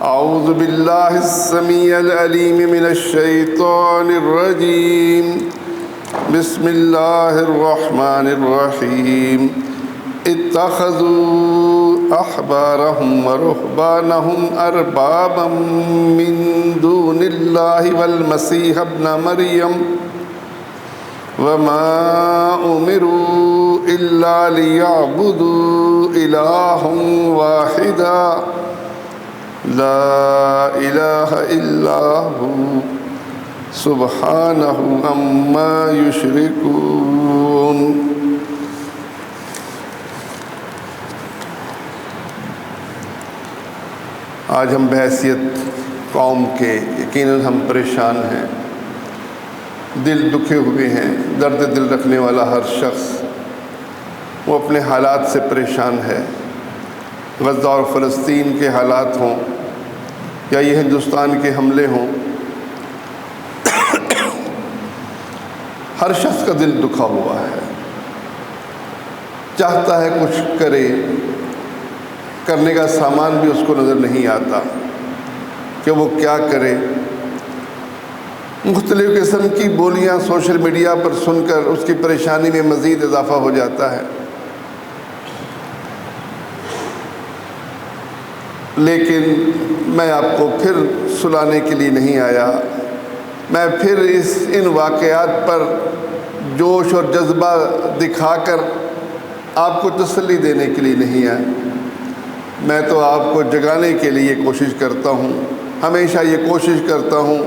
اعوذ باللہ السمیع العلیم من الشیطان الرجیم بسم اللہ الرحمن الرحیم اتخذوا احبارهم ورهبانهم اربابا من دون اللہ والمسیح ابن مریم وما امروا الا ليعبدوا الہا واحدا لا الہ الا ہو سبحانہ عما یشرکون۔ آج ہم بحیثیت قوم کے یقیناً ہم پریشان ہیں، دل دکھے ہوئے ہیں۔ درد دل رکھنے والا ہر شخص وہ اپنے حالات سے پریشان ہے۔ غزہ اور فلسطین کے حالات ہوں یا یہ ہندوستان کے حملے ہوں، ہر شخص کا دل دکھا ہوا ہے، چاہتا ہے کچھ کرے، کرنے کا سامان بھی اس کو نظر نہیں آتا کہ وہ کیا کرے۔ مختلف قسم کی بولیاں سوشل میڈیا پر سن کر اس کی پریشانی میں مزید اضافہ ہو جاتا ہے۔ لیکن میں آپ کو پھر سلانے کے لیے نہیں آیا، میں پھر ان واقعات پر جوش اور جذبہ دکھا کر آپ کو تسلی دینے کے لیے نہیں آیا۔ میں تو آپ کو جگانے کے لیے کوشش کرتا ہوں، ہمیشہ یہ کوشش کرتا ہوں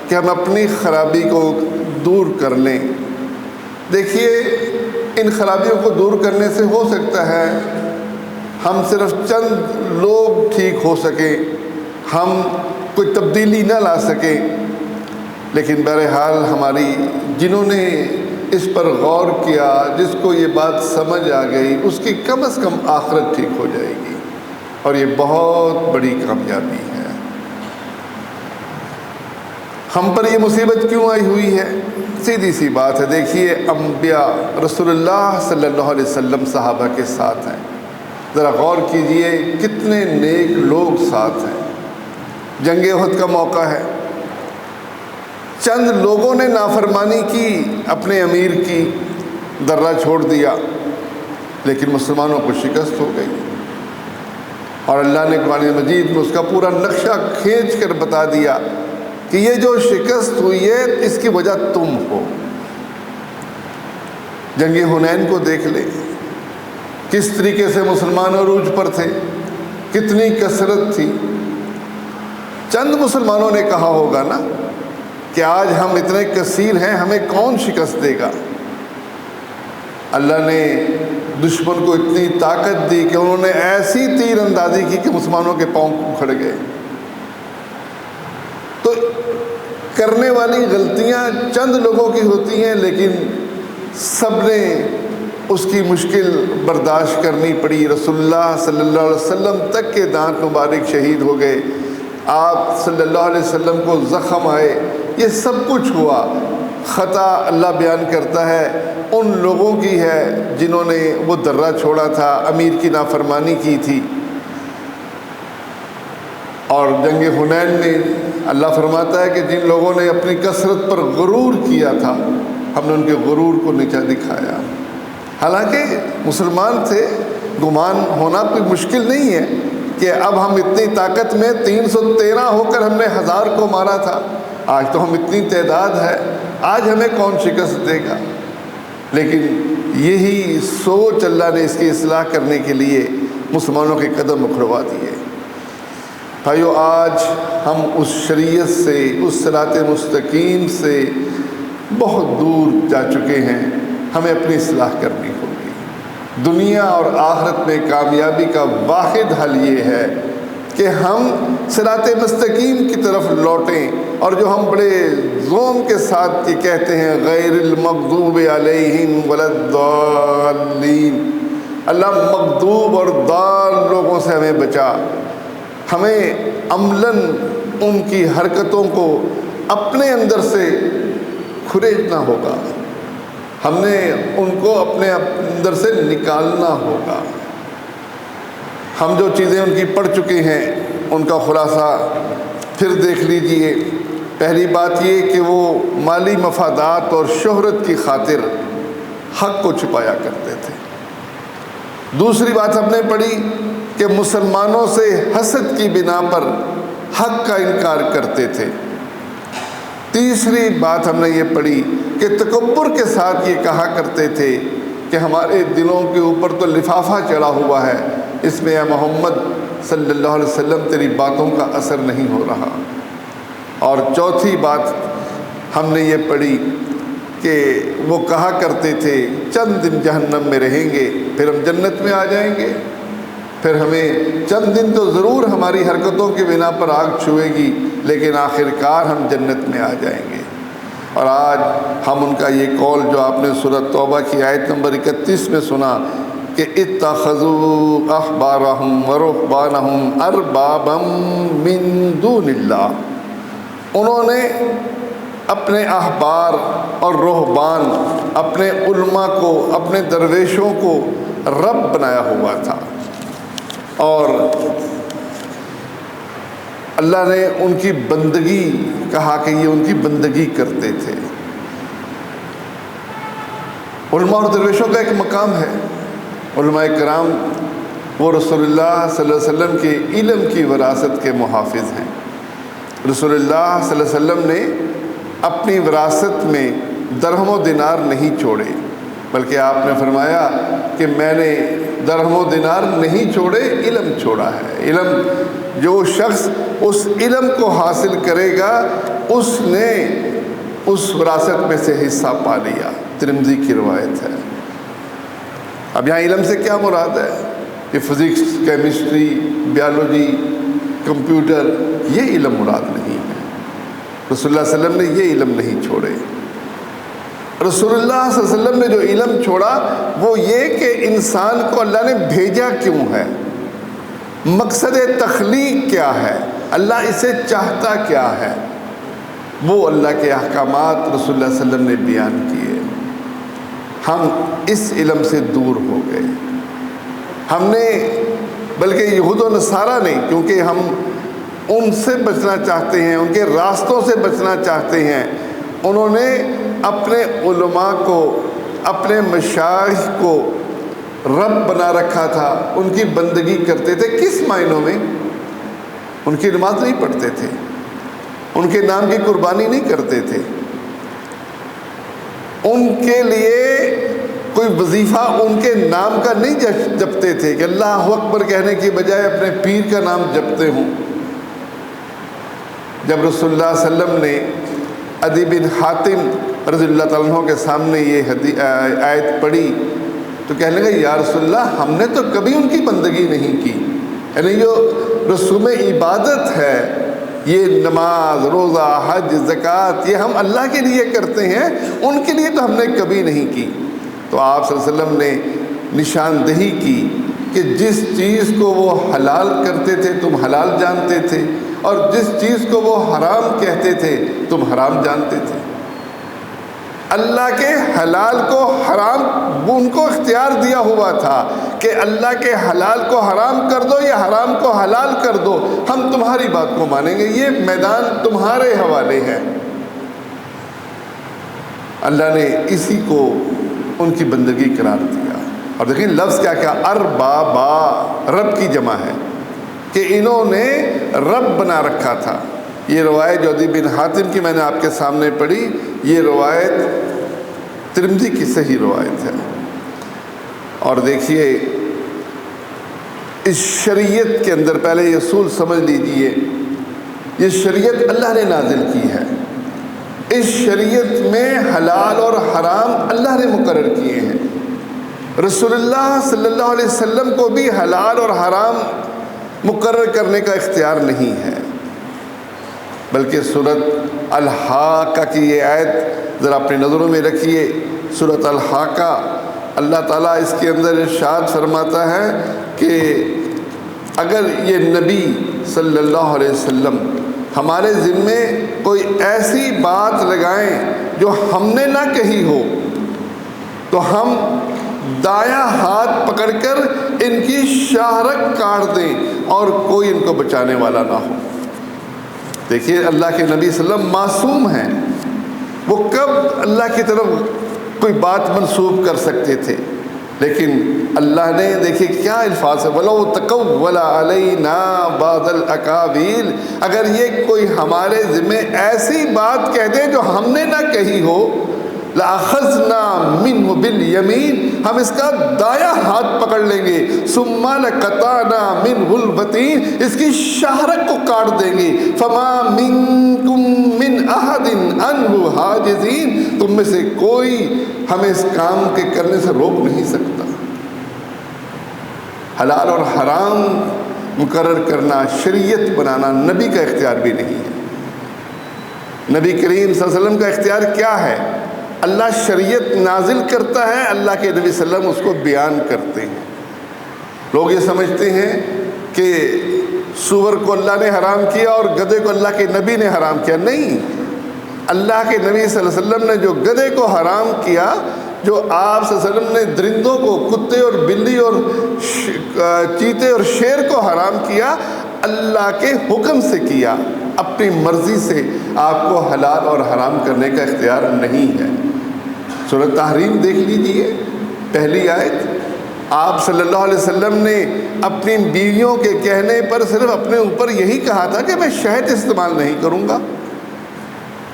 کہ ہم اپنی خرابی کو دور کر لیں۔ دیکھیے، ان خرابیوں کو دور کرنے سے ہو سکتا ہے ہم صرف چند لوگ ٹھیک ہو سکیں، ہم کوئی تبدیلی نہ لا سکیں، لیکن بہرحال ہماری جنہوں نے اس پر غور کیا، جس کو یہ بات سمجھ آ گئی، اس کی کم از کم آخرت ٹھیک ہو جائے گی، اور یہ بہت بڑی کامیابی ہے۔ ہم پر یہ مصیبت کیوں آئی ہوئی ہے؟ سیدھی سی بات ہے۔ دیکھیے، انبیاء رسول اللہ صلی اللہ علیہ وسلم صحابہ کے ساتھ ہیں، ذرا غور کیجئے کتنے نیک لوگ ساتھ ہیں۔ جنگ احد کا موقع ہے، چند لوگوں نے نافرمانی کی، اپنے امیر کی، درہ چھوڑ دیا، لیکن مسلمانوں کو شکست ہو گئی، اور اللہ نے قرآن مجید میں اس کا پورا نقشہ کھینچ کر بتا دیا کہ یہ جو شکست ہوئی ہے اس کی وجہ تم ہو۔ جنگ حنین کو دیکھ لیں، کس طریقے سے مسلمان عروج پر تھے، کتنی کثرت تھی۔ چند مسلمانوں نے کہا ہوگا نا کہ آج ہم اتنے کثیر ہیں، ہمیں کون شکست دے گا؟ اللہ نے دشمن کو اتنی طاقت دی کہ انہوں نے ایسی تیر اندازی کی کہ مسلمانوں کے پاؤں اکھڑ گئے۔ تو کرنے والی غلطیاں چند لوگوں کی ہوتی ہیں، لیکن سب نے اس کی مشکل برداشت کرنی پڑی۔ رسول اللہ صلی اللہ علیہ وسلم تک کے دانت مبارک شہید ہو گئے، آپ صلی اللہ علیہ وسلم کو زخم آئے، یہ سب کچھ ہوا۔ خطا اللہ بیان کرتا ہے ان لوگوں کی ہے جنہوں نے وہ درہ چھوڑا تھا، امیر کی نافرمانی کی تھی۔ اور جنگ حنین میں اللہ فرماتا ہے کہ جن لوگوں نے اپنی کثرت پر غرور کیا تھا، ہم نے ان کے غرور کو نیچا دکھایا۔ حالانکہ مسلمان تھے، گمان ہونا کوئی مشکل نہیں ہے کہ اب ہم اتنی طاقت میں 313 ہو کر ہم نے 1000 کو مارا تھا، آج تو ہم اتنی تعداد ہے، آج ہمیں کون شکست دے گا؟ لیکن یہی سوچ اللہ نے اس کی اصلاح کرنے کے لیے مسلمانوں کے قدم اکھڑوا دیے۔ بھائیو، آج ہم اس شریعت سے، اس صراط مستقیم سے بہت دور جا چکے ہیں، ہمیں اپنی اصلاح کرنی ہوگی۔ دنیا اور آخرت میں کامیابی کا واحد حل یہ ہے کہ ہم صراط مستقیم کی طرف لوٹیں، اور جو ہم بڑے زوم کے ساتھ یہ کہتے ہیں غیر المغضوب علیہم ولا الضالین، اللہ مغضوب اور ضال لوگوں سے ہمیں بچا۔ ہمیں عملاً ان کی حرکتوں کو اپنے اندر سے کھریدنا ہوگا، ہم نے ان کو اپنے اندر سے نکالنا ہوگا۔ ہم جو چیزیں ان کی پڑھ چکے ہیں ان کا خلاصہ پھر دیکھ لیجئے۔ پہلی بات یہ کہ وہ مالی مفادات اور شہرت کی خاطر حق کو چھپایا کرتے تھے۔ دوسری بات ہم نے پڑھی کہ مسلمانوں سے حسد کی بنا پر حق کا انکار کرتے تھے۔ تیسری بات ہم نے یہ پڑھی کہ تکبر کے ساتھ یہ کہا کرتے تھے کہ ہمارے دلوں کے اوپر تو لفافہ چڑھا ہوا ہے، اس میں اے محمد صلی اللہ علیہ وسلم تیری باتوں کا اثر نہیں ہو رہا۔ اور چوتھی بات ہم نے یہ پڑھی کہ وہ کہا کرتے تھے چند دن جہنم میں رہیں گے پھر ہم جنت میں آ جائیں گے، پھر ہمیں چند دن تو ضرور ہماری حرکتوں کی بنا پر آگ چھوئے گی لیکن آخر کار ہم جنت میں آ جائیں گے۔ اور آج ہم ان کا یہ قول جو آپ نے سورۃ توبہ کی آیت نمبر 31 میں سنا کہ اتخذوا احبارهم ورهبانهم اربابا من دون اللہ، انہوں نے اپنے احبار اور رہبان، اپنے علماء کو، اپنے درویشوں کو رب بنایا ہوا تھا، اور اللہ نے ان کی بندگی کہا کہ یہ ان کی بندگی کرتے تھے۔ علماء اور درویشوں کا ایک مقام ہے۔ علماء کرام وہ رسول اللہ صلی اللہ علیہ وسلم کے علم کی وراثت کے محافظ ہیں۔ رسول اللہ صلی اللہ علیہ وسلم نے اپنی وراثت میں درہم و دینار نہیں چھوڑے، بلکہ آپ نے فرمایا کہ میں نے درہم و دینار نہیں چھوڑے، علم چھوڑا ہے۔ علم، جو شخص اس علم کو حاصل کرے گا اس نے اس وراثت میں سے حصہ پا لیا۔ ترمذی کی روایت ہے۔ اب یہاں علم سے کیا مراد ہے؟ کہ فزکس، کیمسٹری، بیالوجی، کمپیوٹر، یہ علم مراد نہیں ہے۔ رسول اللہ صلی اللہ علیہ وسلم نے یہ علم نہیں چھوڑے۔ رسول اللہ صلی اللہ علیہ وسلم نے جو علم چھوڑا وہ یہ کہ انسان کو اللہ نے بھیجا کیوں ہے، مقصد تخلیق کیا ہے، اللہ اسے چاہتا کیا ہے، وہ اللہ کے احکامات رسول اللہ صلی اللہ علیہ وسلم نے بیان کیے۔ ہم اس علم سے دور ہو گئے۔ ہم نے، بلکہ یہود و نصارہ نے، کیونکہ ہم ان سے بچنا چاہتے ہیں، ان کے راستوں سے بچنا چاہتے ہیں، انہوں نے اپنے علماء کو، اپنے مشائخ کو رب بنا رکھا تھا، ان کی بندگی کرتے تھے۔ کس معنوں میں؟ ان کی نماز نہیں پڑھتے تھے، ان کے نام کی قربانی نہیں کرتے تھے، ان کے لیے کوئی وظیفہ ان کے نام کا نہیں جپتے تھے کہ اللہ اکبر کہنے کی بجائے اپنے پیر کا نام جپتے ہوں۔ جب رسول اللہ صلی اللہ علیہ وسلم نے عدی بن حاتم رضی اللہ تعالیٰ عنہ کے سامنے یہ آیت پڑھی تو کہنے لگے یا رسول اللہ ہم نے تو کبھی ان کی بندگی نہیں کی، یعنی جو رسوم عبادت ہے، یہ نماز، روزہ، حج، زکوٰۃ، یہ ہم اللہ کے لیے کرتے ہیں، ان کے لیے تو ہم نے کبھی نہیں کی۔ تو آپ صلی اللہ علیہ وسلم نے نشاندہی کی کہ جس چیز کو وہ حلال کرتے تھے تم حلال جانتے تھے، اور جس چیز کو وہ حرام کہتے تھے تم حرام جانتے تھے۔ اللہ کے حلال کو حرام ان کو اختیار دیا ہوا تھا کہ اللہ کے حلال کو حرام کر دو یا حرام کو حلال کر دو، ہم تمہاری بات کو مانیں گے، یہ میدان تمہارے حوالے ہے۔ اللہ نے اسی کو ان کی بندگی قرار دیا۔ اور دیکھیں لفظ کیا کیا، اربابا، رب کی جمع ہے کہ انہوں نے رب بنا رکھا تھا۔ یہ روایت جو عدی بن حاتم کی میں نے آپ کے سامنے پڑھی، یہ روایت ترمذی کی صحیح روایت ہے۔ اور دیکھیے اس شریعت کے اندر پہلے یہ اصول سمجھ لیجئے، یہ شریعت اللہ نے نازل کی ہے، اس شریعت میں حلال اور حرام اللہ نے مقرر کیے ہیں۔ رسول اللہ صلی اللہ علیہ وسلم کو بھی حلال اور حرام مقرر کرنے کا اختیار نہیں ہے، بلکہ سورۃ الحاقہ کی یہ آیت ذرا اپنی نظروں میں رکھیے۔ سورۃ الحاقہ اللہ تعالیٰ اس کے اندر ارشاد فرماتا ہے کہ اگر یہ نبی صلی اللہ علیہ وسلم ہمارے ذمے کوئی ایسی بات لگائیں جو ہم نے نہ کہی ہو تو ہم دایاں ہاتھ پکڑ کر ان کی شاہرگ کاٹ دیں اور کوئی ان کو بچانے والا نہ ہو۔ دیکھیے اللہ کے نبی صلی اللہ علیہ وسلم معصوم ہیں، وہ کب اللہ کی طرف کوئی بات منسوب کر سکتے تھے، لیکن اللہ نے دیکھیے کیا الفاظ ہے، وَلَوْ تَقَوَّلَ عَلَيْنَا بَعْضَ الْأَقَاوِيلِ، اگر یہ کوئی ہمارے ذمہ ایسی بات کہہ دے جو ہم نے نہ کہی ہو، لَأَخَذْنَا مِنْهُ بِالْيَمِينِ، ہم اس کا دایاں ہاتھ پکڑ لیں گے، ثُمَّ لَقَطَعْنَا مِنْهُ الْوَتِينَ، اس کی شاہرگ کو کاٹ دیں گے، فَمَا مِنْكُمْ مِنْ أَحَدٍ عَنْهُ حَاجِزِينَ، تم میں سے کوئی ہمیں اس کام کے کرنے سے روک نہیں سکتا۔ حلال اور حرام مقرر کرنا، شریعت بنانا نبی کا اختیار بھی نہیں ہے۔ نبی کریم صلی اللہ علیہ وسلم کا اختیار کیا ہے؟ اللہ شریعت نازل کرتا ہے، اللہ کے نبی صلی اللہ علیہ وسلم اس کو بیان کرتے ہیں۔ لوگ یہ سمجھتے ہیں کہ سور کو اللہ نے حرام کیا اور گدھے کو اللہ کے نبی نے حرام کیا، نہیں، اللہ کے نبی صلی اللہ علیہ وسلم نے جو گدھے کو حرام کیا، جو آپ صلی اللہ علیہ وسلم نے درندوں کو، کتے اور بلی اور چیتے اور شیر کو حرام کیا، اللہ کے حکم سے کیا، اپنی مرضی سے آپ کو حلال اور حرام کرنے کا اختیار نہیں ہے۔ سورہ تحریم دیکھ لیجئے، پہلی آیت، آپ صلی اللہ علیہ وسلم نے اپنی بیویوں کے کہنے پر صرف اپنے اوپر یہی کہا تھا کہ میں شہد استعمال نہیں کروں گا،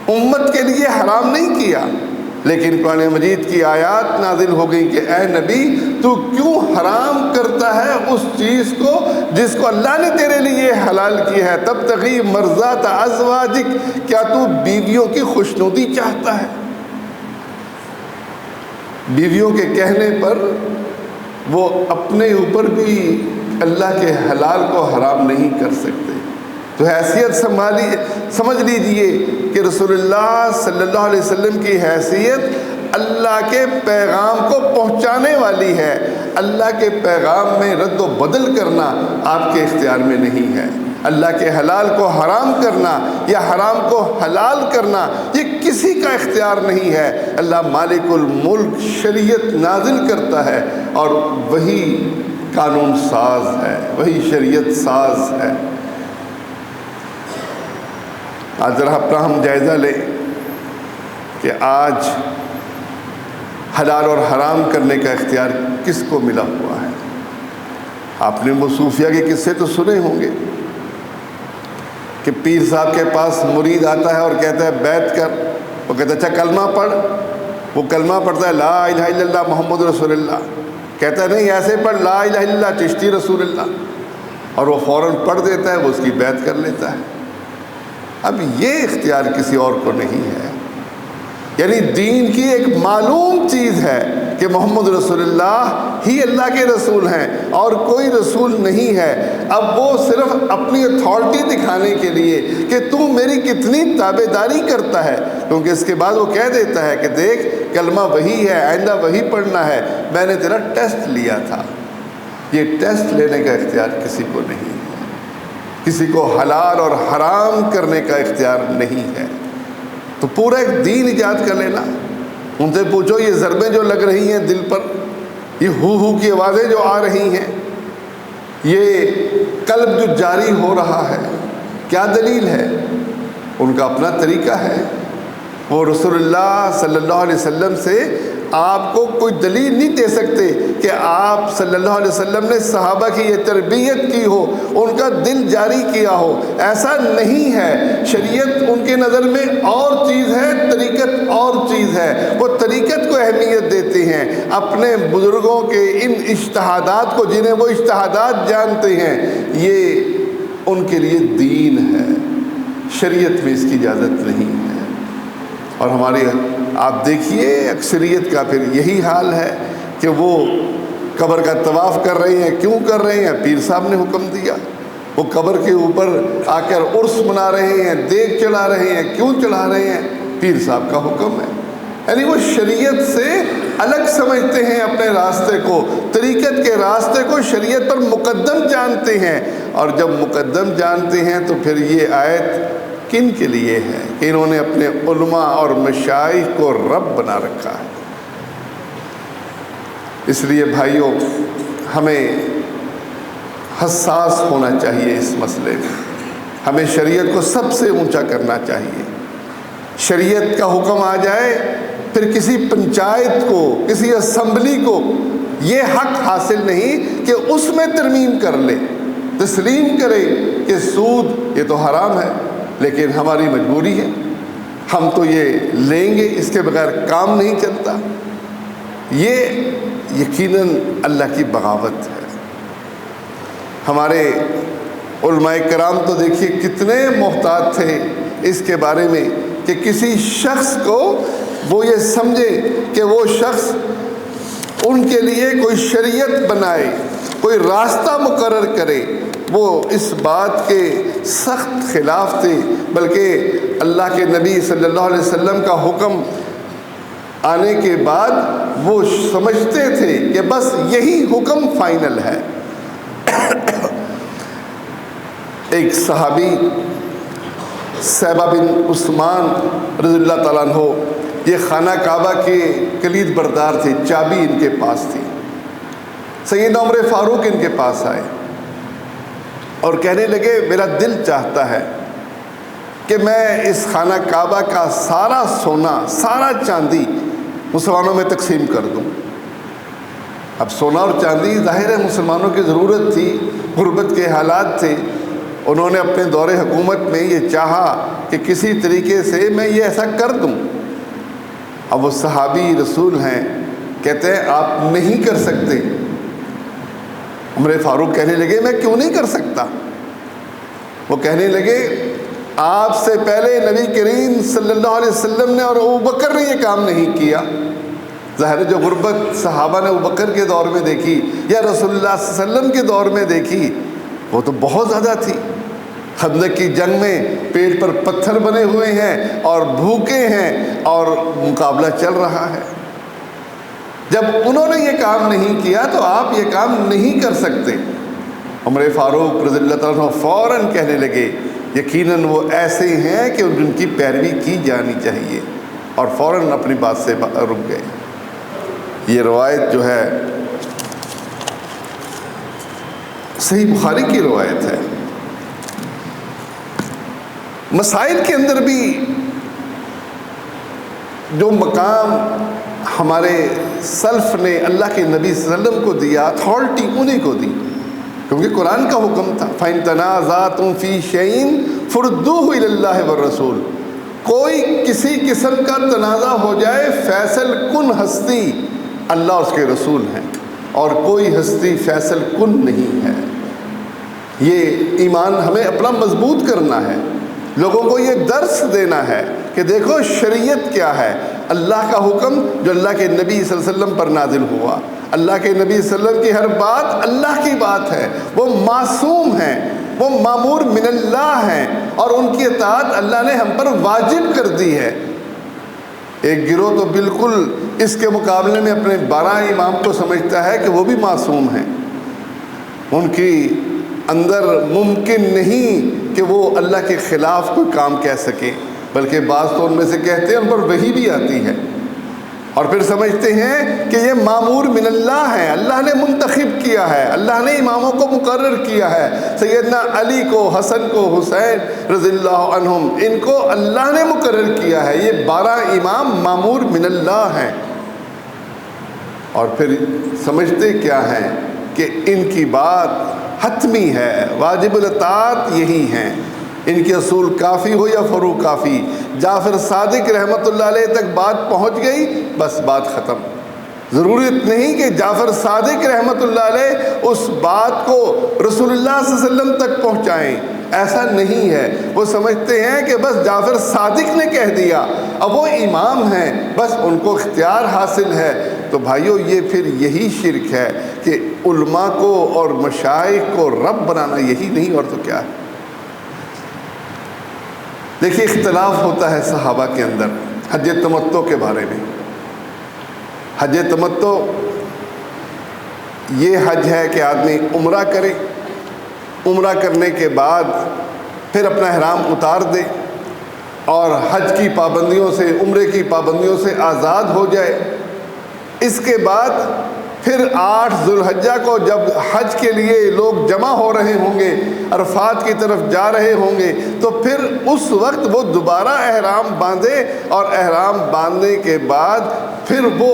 امت کے لیے حرام نہیں کیا، لیکن قرآن مجید کی آیات نازل ہو گئی کہ اے نبی تو کیوں حرام کرتا ہے اس چیز کو جس کو اللہ نے تیرے لیے حلال کیا ہے، تبتغی مرضات ازواجک، کیا تو بیویوں کی خوشنودی چاہتا ہے؟ بیویوں کے کہنے پر وہ اپنے اوپر بھی اللہ کے حلال کو حرام نہیں کر سکتے۔ تو حیثیت سمجھ لیجئے کہ رسول اللہ صلی اللہ علیہ وسلم کی حیثیت اللہ کے پیغام کو پہنچانے والی ہے، اللہ کے پیغام میں رد و بدل کرنا آپ کے اختیار میں نہیں ہے۔ اللہ کے حلال کو حرام کرنا یا حرام کو حلال کرنا یہ کسی کا اختیار نہیں ہے۔ اللہ مالک الملک شریعت نازل کرتا ہے اور وہی قانون ساز ہے، وہی شریعت ساز ہے۔ آج ذرا اپنا ہم جائزہ لیں کہ آج حلال اور حرام کرنے کا اختیار کس کو ملا ہوا ہے۔ آپ نے وہ صوفیہ کے قصے تو سنے ہوں گے کہ پیر صاحب کے پاس مرید آتا ہے اور کہتا ہے بیعت کر، وہ کہتا ہے اچھا کلمہ پڑھ، وہ کلمہ پڑھتا ہے لا الہ الا اللہ محمد رسول اللہ، کہتا ہے نہیں ایسے پڑھ لا الہ الا اللہ چشتی رسول اللہ، اور وہ فوراً پڑھ دیتا ہے، وہ اس کی بیعت کر لیتا ہے۔ اب یہ اختیار کسی اور کو نہیں ہے، یعنی دین کی ایک معلوم چیز ہے کہ محمد رسول اللہ ہی اللہ کے رسول ہیں اور کوئی رسول نہیں ہے۔ اب وہ صرف اپنی اتھارٹی دکھانے کے لیے کہ تو میری کتنی تابع داری کرتا ہے، کیونکہ اس کے بعد وہ کہہ دیتا ہے کہ دیکھ کلمہ وہی ہے، آئندہ وہی پڑھنا ہے، میں نے تیرا ٹیسٹ لیا تھا۔ یہ ٹیسٹ لینے کا اختیار کسی کو نہیں ہے، کسی کو حلال اور حرام کرنے کا اختیار نہیں ہے۔ تو پورا ایک دین ایجاد کر لینا، ان سے پوچھو یہ ضربیں جو لگ رہی ہیں دل پر، یہ ہو کی آوازیں جو آ رہی ہیں، یہ قلب جو جاری ہو رہا ہے، کیا دلیل ہے؟ ان کا اپنا طریقہ ہے۔ وہ رسول اللہ صلی اللہ علیہ وسلم سے آپ کو کوئی دلیل نہیں دے سکتے کہ آپ صلی اللہ علیہ وسلم نے صحابہ کی یہ تربیت کی ہو، ان کا دل جاری کیا ہو، ایسا نہیں ہے۔ شریعت ان کے نظر میں اور چیز ہے، طریقت اور چیز ہے، وہ طریقت کو اہمیت دیتے ہیں، اپنے بزرگوں کے ان اجتہادات کو جنہیں وہ اجتہادات جانتے ہیں، یہ ان کے لیے دین ہے، شریعت میں اس کی اجازت نہیں ہے۔ اور ہماری آپ دیکھیے اکثریت کا پھر یہی حال ہے کہ وہ قبر کا طواف کر رہے ہیں، کیوں کر رہے ہیں؟ پیر صاحب نے حکم دیا۔ وہ قبر کے اوپر آ کر عرس منا رہے ہیں، دیگ چلا رہے ہیں، کیوں چلا رہے ہیں؟ پیر صاحب کا حکم ہے۔ یعنی وہ شریعت سے الگ سمجھتے ہیں اپنے راستے کو، طریقت کے راستے کو شریعت پر مقدم جانتے ہیں، اور جب مقدم جانتے ہیں تو پھر یہ آیت کن کے لیے ہے کہ انہوں نے اپنے علماء اور مشائخ کو رب بنا رکھا ہے۔ اس لیے بھائیوں، ہمیں حساس ہونا چاہیے اس مسئلے میں. ہمیں شریعت کو سب سے اونچا کرنا چاہیے. شریعت کا حکم آ جائے پھر کسی پنچایت کو، کسی اسمبلی کو یہ حق حاصل نہیں کہ اس میں ترمیم کر لے، تسلیم کرے کہ سود یہ تو حرام ہے لیکن ہماری مجبوری ہے، ہم تو یہ لیں گے، اس کے بغیر کام نہیں چلتا. یہ یقیناً اللہ کی بغاوت ہے. ہمارے علماء کرام تو دیکھیے کتنے محتاط تھے اس کے بارے میں کہ کسی شخص کو وہ یہ سمجھے کہ وہ شخص ان کے لیے کوئی شریعت بنائے، کوئی راستہ مقرر کرے، وہ اس بات کے سخت خلاف تھے. بلکہ اللہ کے نبی صلی اللہ علیہ وسلم کا حکم آنے کے بعد وہ سمجھتے تھے کہ بس یہی حکم فائنل ہے. ایک صحابی صہبہ بن عثمان رضی اللہ تعالیٰ عنہ، یہ خانہ کعبہ کے کلید بردار تھے، چابی ان کے پاس تھی. سیدنا عمر فاروق ان کے پاس آئے اور کہنے لگے میرا دل چاہتا ہے کہ میں اس خانہ کعبہ کا سارا سونا، سارا چاندی مسلمانوں میں تقسیم کر دوں. اب سونا اور چاندی ظاہر ہے مسلمانوں کی ضرورت تھی، غربت کے حالات تھے. انہوں نے اپنے دور حکومت میں یہ چاہا کہ کسی طریقے سے میں یہ ایسا کر دوں. اب وہ صحابی رسول ہیں، کہتے ہیں آپ نہیں کر سکتے. عمر فاروق کہنے لگے میں کیوں نہیں کر سکتا؟ وہ کہنے لگے آپ سے پہلے نبی کریم صلی اللہ علیہ وسلم نے اور ابوبکر نے یہ کام نہیں کیا. ظاہر جو غربت صحابہ نے ابوبکر کے دور میں دیکھی یا رسول اللہ صلی اللہ علیہ وسلم کے دور میں دیکھی وہ تو بہت زیادہ تھی. خندق کی جنگ میں پیٹ پر پتھر بنے ہوئے ہیں اور بھوکے ہیں اور مقابلہ چل رہا ہے. جب انہوں نے یہ کام نہیں کیا تو آپ یہ کام نہیں کر سکتے. عمر فاروق رضی اللہ تعالیٰ عنہ فوراً کہنے لگے یقیناً وہ ایسے ہیں کہ ان کی پیروی کی جانی چاہیے، اور فوراً اپنی بات سے رک گئے. یہ روایت جو ہے صحیح بخاری کی روایت ہے. مسائل کے اندر بھی جو مقام ہمارے سلف نے اللہ کے نبی صلی اللہ علیہ وسلم کو دیا، اتھارٹی انہیں کو دی، کیونکہ قرآن کا حکم تھا فَإِن تَنَازَعْتُمْ فِي شَيْءٍ فَرُدُّوهُ إِلَى اللَّهِ وَالرَّسُولِ. کوئی کسی قسم کا تنازع ہو جائے، فیصل کن ہستی اللہ اور اس کے رسول ہیں، اور کوئی ہستی فیصل کن نہیں ہے. یہ ایمان ہمیں اپنا مضبوط کرنا ہے، لوگوں کو یہ درس دینا ہے کہ دیکھو شریعت کیا ہے. اللہ کا حکم جو اللہ کے نبی صلی اللہ علیہ وسلم پر نازل ہوا، اللہ کے نبی صلی اللہ علیہ وسلم کی ہر بات اللہ کی بات ہے، وہ معصوم ہیں، وہ مامور من اللہ ہیں، اور ان کی اطاعت اللہ نے ہم پر واجب کر دی ہے. ایک گروہ تو بالکل اس کے مقابلے میں اپنے 12 امام کو سمجھتا ہے کہ وہ بھی معصوم ہیں، ان کی اندر ممکن نہیں کہ وہ اللہ کے خلاف کوئی کام کہہ سکیں، بلکہ بعض تو ان میں سے کہتے ہیں ان پر وحی بھی آتی ہے، اور پھر سمجھتے ہیں کہ یہ مامور من اللہ ہیں، اللہ نے منتخب کیا ہے، اللہ نے اماموں کو مقرر کیا ہے. سیدنا علی کو، حسن کو، حسین رضی اللہ عنہم، ان کو اللہ نے مقرر کیا ہے، یہ 12 امام مامور من اللہ ہیں. اور پھر سمجھتے کیا ہیں کہ ان کی بات حتمی ہے، واجب الاطاعت یہی ہیں، ان کے اصول کافی ہو یا فروغ کافی. جعفر صادق رحمۃ اللہ علیہ تک بات پہنچ گئی، بس بات ختم. ضرورت نہیں کہ جعفر صادق رحمۃ اللہ علیہ اس بات کو رسول اللہ صلی اللہ علیہ وسلم تک پہنچائیں، ایسا نہیں ہے. وہ سمجھتے ہیں کہ بس جعفر صادق نے کہہ دیا، اب وہ امام ہیں، بس ان کو اختیار حاصل ہے. تو بھائیو یہ پھر یہی شرک ہے کہ علماء کو اور مشائخ کو رب بنانا یہی نہیں اور تو کیا ہے. دیکھیے اختلاف ہوتا ہے صحابہ کے اندر حج تمتع کے بارے میں. حج تمتع یہ حج ہے کہ آدمی عمرہ کرے، عمرہ کرنے کے بعد پھر اپنا احرام اتار دے اور حج کی پابندیوں سے، عمرے کی پابندیوں سے آزاد ہو جائے. اس کے بعد پھر 8 ذوالحجہ کو جب حج کے لیے لوگ جمع ہو رہے ہوں گے، عرفات کی طرف جا رہے ہوں گے، تو پھر اس وقت وہ دوبارہ احرام باندھے اور احرام باندھنے کے بعد پھر وہ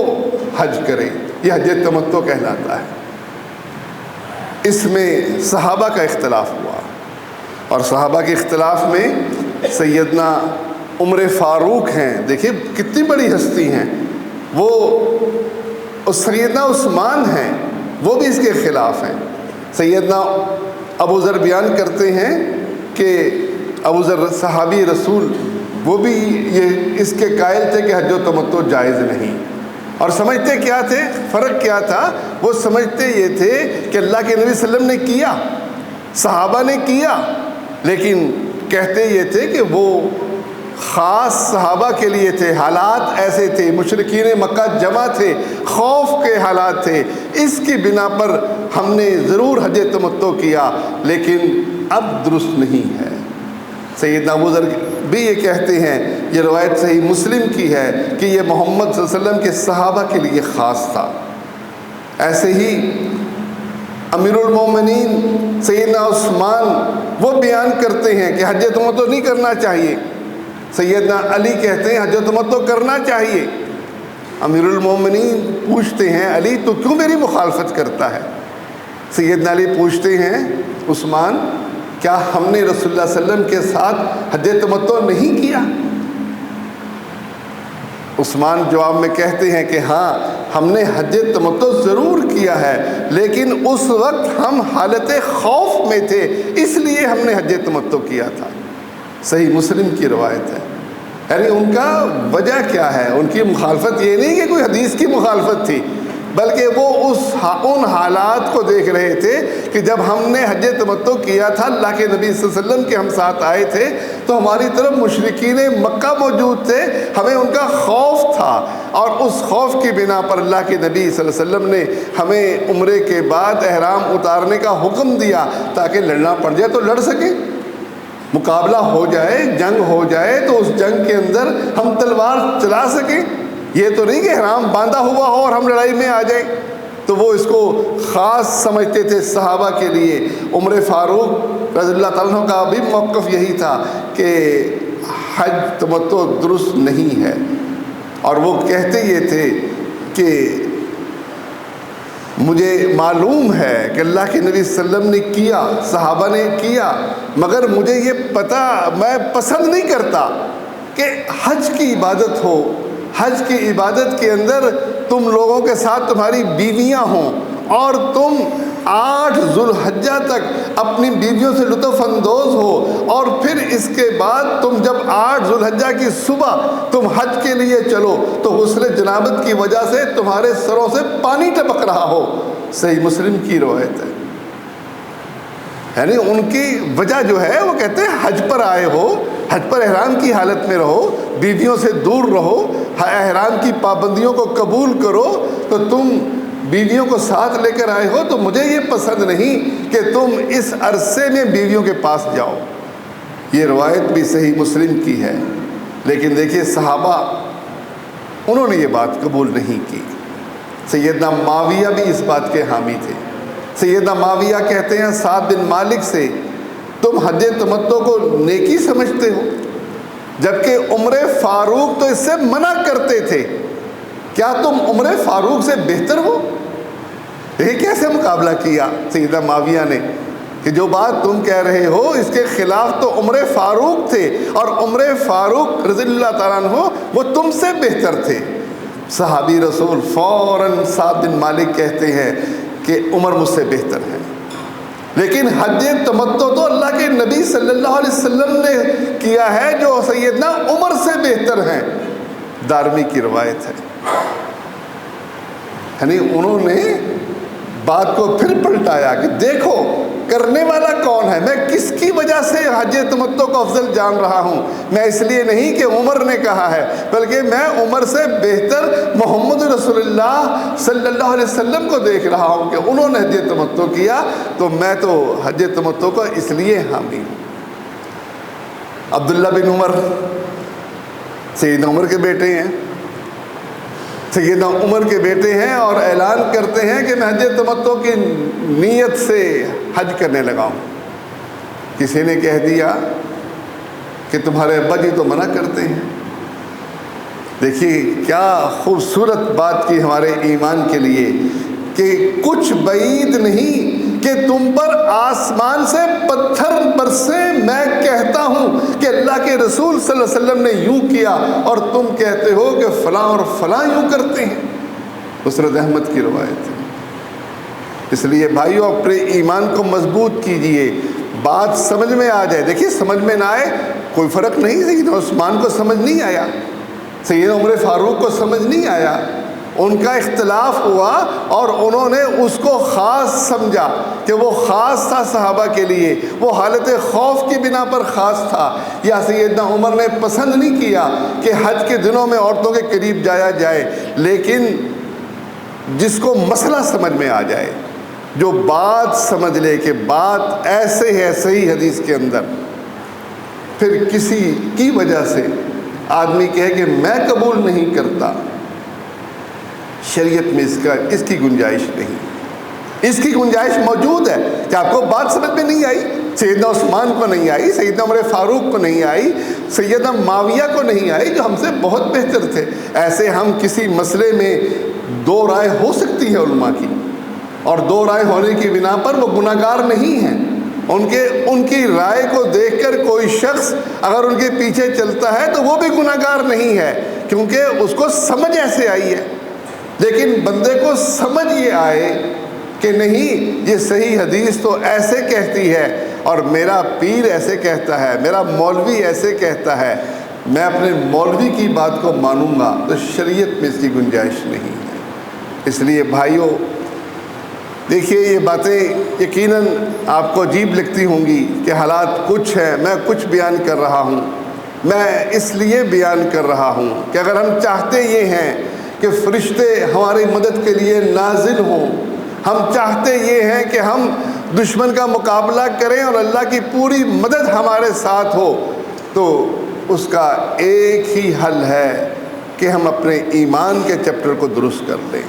حج کرے۔ یہ حج تمتع کہلاتا ہے۔ اس میں صحابہ کا اختلاف ہوا، اور صحابہ کے اختلاف میں سیدنا عمر فاروق ہیں، دیکھیے کتنی بڑی ہستی ہیں وہ، سیدنا عثمان ہیں، وہ بھی اس کے خلاف ہیں۔ سیدنا ابو ذر بیان کرتے ہیں کہ ابو ذر صحابی رسول، وہ بھی یہ اس کے قائل تھے کہ حج و تمتع جائز نہیں، اور سمجھتے کیا تھے، فرق کیا تھا، وہ سمجھتے یہ تھے کہ اللہ کے نبی صلی اللہ علیہ وسلم نے کیا، صحابہ نے کیا، لیکن کہتے یہ تھے کہ وہ خاص صحابہ کے لیے تھے، حالات ایسے تھے، مشرکین مکہ جمع تھے، خوف کے حالات تھے، اس کی بنا پر ہم نے ضرور حج تمتع کیا، لیکن اب درست نہیں ہے۔ سیدنا ابو ذر بھی یہ کہتے ہیں، یہ روایت صحیح مسلم کی ہے کہ یہ محمد صلی اللہ علیہ وسلم کے صحابہ کے لیے خاص تھا۔ ایسے ہی امیر المومنین سیدنا عثمان وہ بیان کرتے ہیں کہ حج تمتع نہیں کرنا چاہیے، سیدنا علی کہتے ہیں حج تمتع کرنا چاہیے۔ امیر المومنین پوچھتے ہیں، علی تو کیوں میری مخالفت کرتا ہے؟ سیدنا علی پوچھتے ہیں، عثمان کیا ہم نے رسول اللہ صلی اللہ علیہ وسلم کے ساتھ حج تمتع نہیں کیا؟ عثمان جواب میں کہتے ہیں کہ ہاں ہم نے حج تمتع ضرور کیا ہے، لیکن اس وقت ہم حالت خوف میں تھے، اس لیے ہم نے حج تمتع کیا تھا۔ صحیح مسلم کی روایت ہے۔ یعنی ان کا وجہ کیا ہے؟ ان کی مخالفت یہ نہیں کہ کوئی حدیث کی مخالفت تھی، بلکہ وہ ان حالات کو دیکھ رہے تھے کہ جب ہم نے حج تمتع کیا تھا، اللہ کے نبی صلی اللہ علیہ وسلم کے ہم ساتھ آئے تھے، تو ہماری طرف مشرکین مکہ موجود تھے، ہمیں ان کا خوف تھا، اور اس خوف کی بنا پر اللہ کے نبی صلی اللہ علیہ وسلم نے ہمیں عمرے کے بعد احرام اتارنے کا حکم دیا تاکہ لڑنا پڑ جائے تو لڑ سکیں، مقابلہ ہو جائے، جنگ ہو جائے تو اس جنگ کے اندر ہم تلوار چلا سکیں۔ یہ تو نہیں کہ احرام باندھا ہوا ہو اور ہم لڑائی میں آ جائیں۔ تو وہ اس کو خاص سمجھتے تھے صحابہ کے لیے۔ عمر فاروق رضی اللہ تعالیٰ عنہ کا بھی موقف یہی تھا کہ حج تمتع درست نہیں ہے، اور وہ کہتے یہ تھے کہ مجھے معلوم ہے کہ اللہ کے نبی صلی اللہ علیہ وسلم نے کیا، صحابہ نے کیا، مگر مجھے یہ پتہ، میں پسند نہیں کرتا کہ حج کی عبادت ہو، حج کی عبادت کے اندر تم لوگوں کے ساتھ تمہاری بیویاں ہوں، اور تم 8 ذوالحجہ تک اپنی بیویوں سے لطف اندوز ہو، اور پھر اس کے بعد تم جب 8 ذوالحجہ کی صبح تم حج کے لیے چلو تو غسل جنابت کی وجہ سے تمہارے سروں سے پانی ٹپک رہا ہو۔ صحیح مسلم کی روایت ہے۔ یعنی ان کی وجہ جو ہے، وہ کہتے ہیں حج پر آئے ہو، حج پر احرام کی حالت میں رہو، بیویوں سے دور رہو، احرام کی پابندیوں کو قبول کرو، تو تم بیویوں کو ساتھ لے کر آئے ہو، تو مجھے یہ پسند نہیں کہ تم اس عرصے میں بیویوں کے پاس جاؤ۔ یہ روایت بھی صحیح مسلم کی ہے، لیکن دیکھیے صحابہ انہوں نے یہ بات قبول نہیں کی۔ سیدنا معاویہ بھی اس بات کے حامی تھے۔ سیدنا معاویہ کہتے ہیں سعد بن مالک سے، تم حج تمتع کو نیکی سمجھتے ہو، جبکہ عمر فاروق تو اس سے منع کرتے تھے، کیا تم عمر فاروق سے بہتر ہو؟ یہ کیسے مقابلہ کیا سیدنا معاویہ نے کہ جو بات تم کہہ رہے ہو اس کے خلاف تو عمر فاروق تھے، اور عمر فاروق رضی اللہ تعالیٰ عنہ وہ تم سے بہتر تھے۔ صحابی رسول فوراً سعد بن مالک کہتے ہیں کہ عمر مجھ سے بہتر ہے، لیکن حج تمتع تو اللہ کے نبی صلی اللہ علیہ وسلم نے کیا ہے جو سیدنا عمر سے بہتر ہیں۔ دارمی کی روایت ہے۔ یعنی انہوں نے بات کو پھر پلٹایا کہ دیکھو کرنے والا کون ہے، میں کس کی وجہ سے حج تمتع کو افضل جان رہا ہوں۔ میں اس لیے نہیں کہ عمر نے کہا ہے، بلکہ میں عمر سے بہتر محمد رسول اللہ صلی اللہ علیہ وسلم کو دیکھ رہا ہوں کہ انہوں نے حج تمتع کیا، تو میں تو حج تمتع کا اس لیے حامی ہوں۔ عبداللہ بن عمر سیدنا عمر کے بیٹے ہیں، سیدنا عمر کے بیٹے ہیں اور اعلان کرتے ہیں کہ میں حج تمتع کی نیت سے حج کرنے لگا ہوں۔ کسی نے کہہ دیا کہ تمہارے ابا جی تو منع کرتے ہیں۔ دیکھیے کیا خوبصورت بات کی ہمارے ایمان کے لیے کہ کچھ بعید نہیں کہ تم پر آسمان سے پتھر برسے، میں کہتا ہوں کہ اللہ کے رسول صلی اللہ علیہ وسلم نے یوں کیا اور تم کہتے ہو کہ فلاں اور فلاں یوں کرتے ہیں۔ مسند احمد کی روایت ہے۔ اس لیے بھائیو اپنے ایمان کو مضبوط کیجئے، بات سمجھ میں آ جائے۔ دیکھیے سمجھ میں نہ آئے کوئی فرق نہیں، سیدنا عثمان کو سمجھ نہیں آیا، سیدنا عمر فاروق کو سمجھ نہیں آیا، ان کا اختلاف ہوا اور انہوں نے اس کو خاص سمجھا کہ وہ خاص تھا صحابہ کے لیے، وہ حالت خوف کی بنا پر خاص تھا۔ یا سیدنا عمر نے پسند نہیں کیا کہ حج کے دنوں میں عورتوں کے قریب جایا جائے، لیکن جس کو مسئلہ سمجھ میں آ جائے، جو بات سمجھ لے کہ بات ایسے ہے صحیح حدیث کے اندر، پھر کسی کی وجہ سے آدمی کہے کہ میں قبول نہیں کرتا، شریعت میں اس کی گنجائش نہیں۔ اس کی گنجائش موجود ہے کہ آپ کو بات سمجھ میں نہیں آئی، سیدنا عثمان کو نہیں آئی، سیدنا عمر فاروق کو نہیں آئی، سیدنا معاویہ کو نہیں آئی جو ہم سے بہت بہتر تھے۔ ایسے ہم کسی مسئلے میں دو رائے ہو سکتی ہے علماء کی، اور دو رائے ہونے کی بنا پر وہ گناہ گار نہیں ہیں۔ ان کی رائے کو دیکھ کر کوئی شخص اگر ان کے پیچھے چلتا ہے تو وہ بھی گناہ گار نہیں ہے، کیونکہ اس کو سمجھ ایسے آئی ہے۔ لیکن بندے کو سمجھ یہ آئے کہ نہیں یہ صحیح حدیث تو ایسے کہتی ہے اور میرا پیر ایسے کہتا ہے، میرا مولوی ایسے کہتا ہے، میں اپنے مولوی کی بات کو مانوں گا، تو شریعت میں اس کی گنجائش نہیں ہے۔ اس لیے بھائیوں دیکھیے یہ باتیں یقیناً آپ کو عجیب لگتی ہوں گی کہ حالات کچھ ہیں، میں کچھ بیان کر رہا ہوں، میں اس لیے بیان کر رہا ہوں کہ اگر ہم چاہتے یہ ہیں کہ فرشتے ہماری مدد کے لیے نازل ہوں، ہم چاہتے یہ ہیں کہ ہم دشمن کا مقابلہ کریں اور اللہ کی پوری مدد ہمارے ساتھ ہو، تو اس کا ایک ہی حل ہے کہ ہم اپنے ایمان کے چیپٹر کو درست کر لیں۔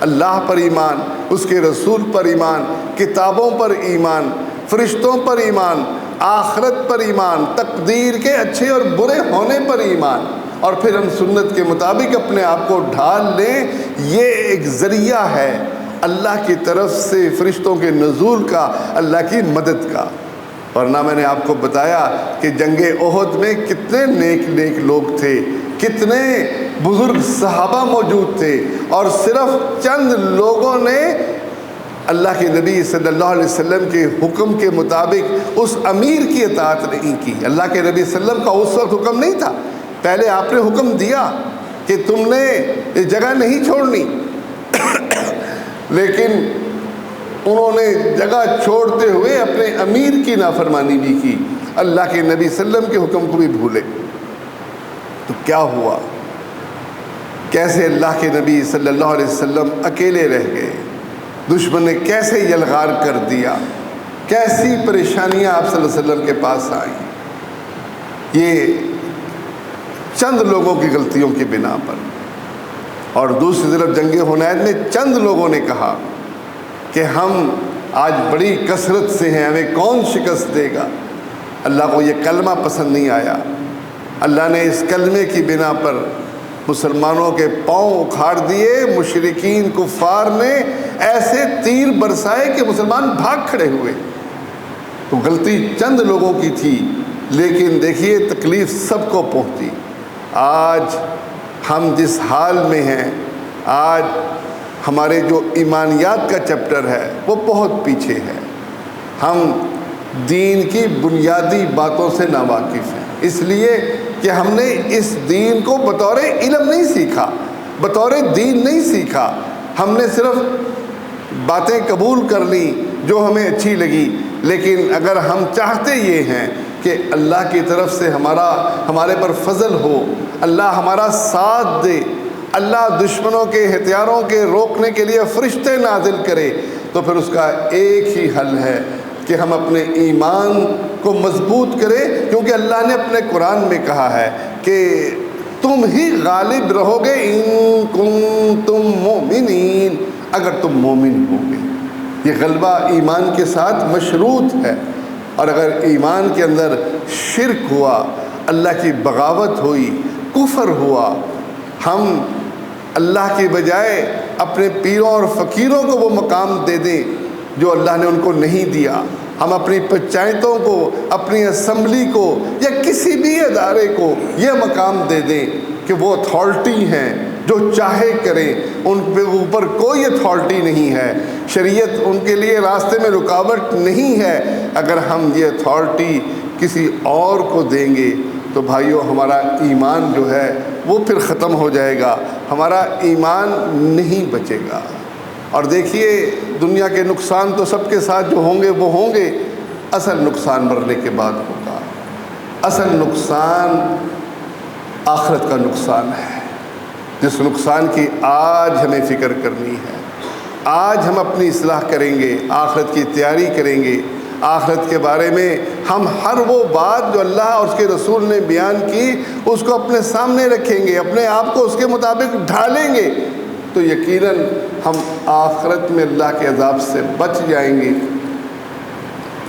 اللہ پر ایمان، اس کے رسول پر ایمان، کتابوں پر ایمان، فرشتوں پر ایمان، آخرت پر ایمان، تقدیر کے اچھے اور برے ہونے پر ایمان، اور پھر ہم سنت کے مطابق اپنے آپ کو ڈھال لیں۔ یہ ایک ذریعہ ہے اللہ کی طرف سے فرشتوں کے نزول کا، اللہ کی مدد کا۔ ورنہ میں نے آپ کو بتایا کہ جنگ احد میں کتنے نیک لوگ تھے، کتنے بزرگ صحابہ موجود تھے، اور صرف چند لوگوں نے اللہ کے نبی صلی اللہ علیہ وسلم کے حکم کے مطابق اس امیر کی اطاعت نہیں کی۔ اللہ کے نبی صلی اللہ علیہ وسلم کا اس وقت حکم نہیں تھا، پہلے آپ نے حکم دیا کہ تم نے یہ جگہ نہیں چھوڑنی، لیکن انہوں نے جگہ چھوڑتے ہوئے اپنے امیر کی نافرمانی بھی کی، اللہ کے نبی صلی اللہ علیہ وسلم کے حکم کو بھی بھولے۔ تو کیا ہوا؟ کیسے اللہ کے نبی صلی اللہ علیہ وسلم اکیلے رہ گئے، دشمن نے کیسے یلغار کر دیا، کیسی پریشانیاں آپ صلی اللہ علیہ وسلم کے پاس آئیں، یہ چند لوگوں کی غلطیوں کی بنا پر۔ اور دوسری طرف جنگ حنین میں چند لوگوں نے کہا کہ ہم آج بڑی کثرت سے ہیں، ہمیں کون شکست دے گا۔ اللہ کو یہ کلمہ پسند نہیں آیا، اللہ نے اس کلمے کی بنا پر مسلمانوں کے پاؤں اکھاڑ دیے، مشرکین کفار نے ایسے تیر برسائے کہ مسلمان بھاگ کھڑے ہوئے۔ تو غلطی چند لوگوں کی تھی، لیکن دیکھیے تکلیف سب کو پہنچی۔ آج ہم جس حال میں ہیں، آج ہمارے جو ایمانیات کا چیپٹر ہے وہ بہت پیچھے ہے، ہم دین کی بنیادی باتوں سے ناواقف ہیں، اس لیے کہ ہم نے اس دین کو بطور علم نہیں سیکھا، بطور دین نہیں سیکھا، ہم نے صرف باتیں قبول کر لیں جو ہمیں اچھی لگی۔ لیکن اگر ہم چاہتے یہ ہیں کہ اللہ کی طرف سے ہمارے پر فضل ہو، اللہ ہمارا ساتھ دے، اللہ دشمنوں کے ہتھیاروں کے روکنے کے لیے فرشتے نازل کرے، تو پھر اس کا ایک ہی حل ہے کہ ہم اپنے ایمان کو مضبوط کریں، کیونکہ اللہ نے اپنے قرآن میں کہا ہے کہ تم ہی غالب رہو گے ان کنتم مومنین، اگر تم مومن ہوگے۔ یہ غلبہ ایمان کے ساتھ مشروط ہے، اور اگر ایمان کے اندر شرک ہوا، اللہ کی بغاوت ہوئی، کفر ہوا، ہم اللہ کے بجائے اپنے پیروں اور فقیروں کو وہ مقام دے دیں جو اللہ نے ان کو نہیں دیا، ہم اپنی پنچایتوں کو، اپنی اسمبلی کو یا کسی بھی ادارے کو یہ مقام دے دیں کہ وہ اتھارٹی ہیں، جو چاہے کریں، ان پہ اوپر کوئی اتھارٹی نہیں ہے، شریعت ان کے لیے راستے میں رکاوٹ نہیں ہے، اگر ہم یہ اتھارٹی کسی اور کو دیں گے تو بھائیو ہمارا ایمان جو ہے وہ پھر ختم ہو جائے گا، ہمارا ایمان نہیں بچے گا۔ اور دیکھیے دنیا کے نقصان تو سب کے ساتھ جو ہوں گے وہ ہوں گے، اصل نقصان مرنے کے بعد ہوگا۔ اصل نقصان آخرت کا نقصان ہے، جس نقصان کی آج ہمیں فکر کرنی ہے۔ آج ہم اپنی اصلاح کریں گے، آخرت کی تیاری کریں گے، آخرت کے بارے میں ہم ہر وہ بات جو اللہ اور اس کے رسول نے بیان کی اس کو اپنے سامنے رکھیں گے، اپنے آپ کو اس کے مطابق ڈھالیں گے، تو یقیناً ہم آخرت میں اللہ کے عذاب سے بچ جائیں گے۔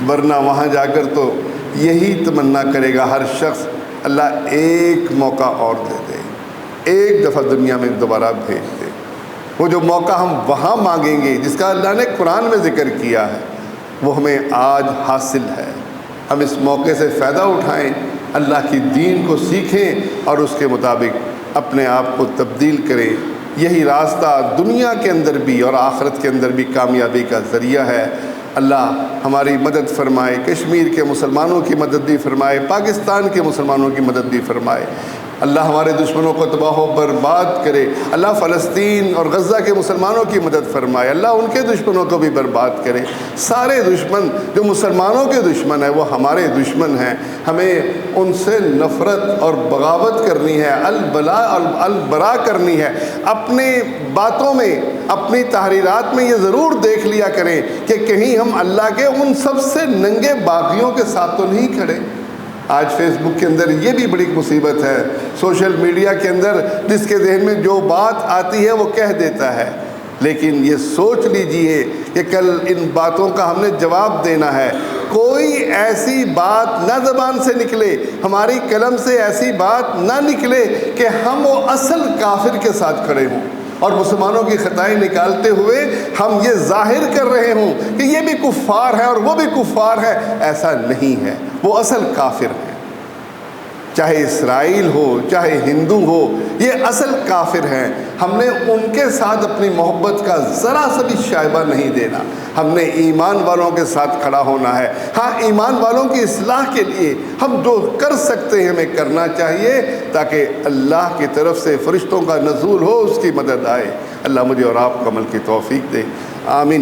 ورنہ وہاں جا کر تو یہی تمنا کرے گا ہر شخص، اللہ ایک موقع اور دے دے، ایک دفعہ دنیا میں دوبارہ بھیج دے۔ وہ جو موقع ہم وہاں مانگیں گے جس کا اللہ نے قرآن میں ذکر کیا ہے، وہ ہمیں آج حاصل ہے۔ ہم اس موقع سے فائدہ اٹھائیں، اللہ کی دین کو سیکھیں اور اس کے مطابق اپنے آپ کو تبدیل کریں۔ یہی راستہ دنیا کے اندر بھی اور آخرت کے اندر بھی کامیابی کا ذریعہ ہے۔ اللہ ہماری مدد فرمائے، کشمیر کے مسلمانوں کی مدد بھی فرمائے، پاکستان کے مسلمانوں کی مدد بھی فرمائے۔ اللہ ہمارے دشمنوں کو تباہ و برباد کرے۔ اللہ فلسطین اور غزہ کے مسلمانوں کی مدد فرمائے، اللہ ان کے دشمنوں کو بھی برباد کرے۔ سارے دشمن جو مسلمانوں کے دشمن ہیں وہ ہمارے دشمن ہیں، ہمیں ان سے نفرت اور بغاوت کرنی ہے، البراء کرنی ہے۔ اپنے باتوں میں، اپنی تحریرات میں یہ ضرور دیکھ لیا کریں کہ کہیں ہم اللہ کے ان سب سے ننگے باغیوں کے ساتھ تو نہیں کھڑے۔ آج فیس بک کے اندر یہ بھی بڑی مصیبت ہے، سوشل میڈیا کے اندر جس کے ذہن میں جو بات آتی ہے وہ کہہ دیتا ہے، لیکن یہ سوچ لیجئے کہ کل ان باتوں کا ہم نے جواب دینا ہے۔ کوئی ایسی بات نہ زبان سے نکلے، ہماری قلم سے ایسی بات نہ نکلے کہ ہم وہ اصل کافر کے ساتھ کھڑے ہوں اور مسلمانوں کی خطائیں نکالتے ہوئے ہم یہ ظاہر کر رہے ہوں کہ یہ بھی کفار ہے اور وہ بھی کفار ہے۔ ایسا نہیں ہے، وہ اصل کافر ہیں، چاہے اسرائیل ہو چاہے ہندو ہو، یہ اصل کافر ہیں۔ ہم نے ان کے ساتھ اپنی محبت کا ذرا سا بھی شائبہ نہیں دینا، ہم نے ایمان والوں کے ساتھ کھڑا ہونا ہے۔ ہاں، ایمان والوں کی اصلاح کے لیے ہم جو کر سکتے ہیں ہمیں کرنا چاہیے تاکہ اللہ کی طرف سے فرشتوں کا نزول ہو، اس کی مدد آئے۔ اللہ مجھے اور آپ کو عمل کی توفیق دے، آمین۔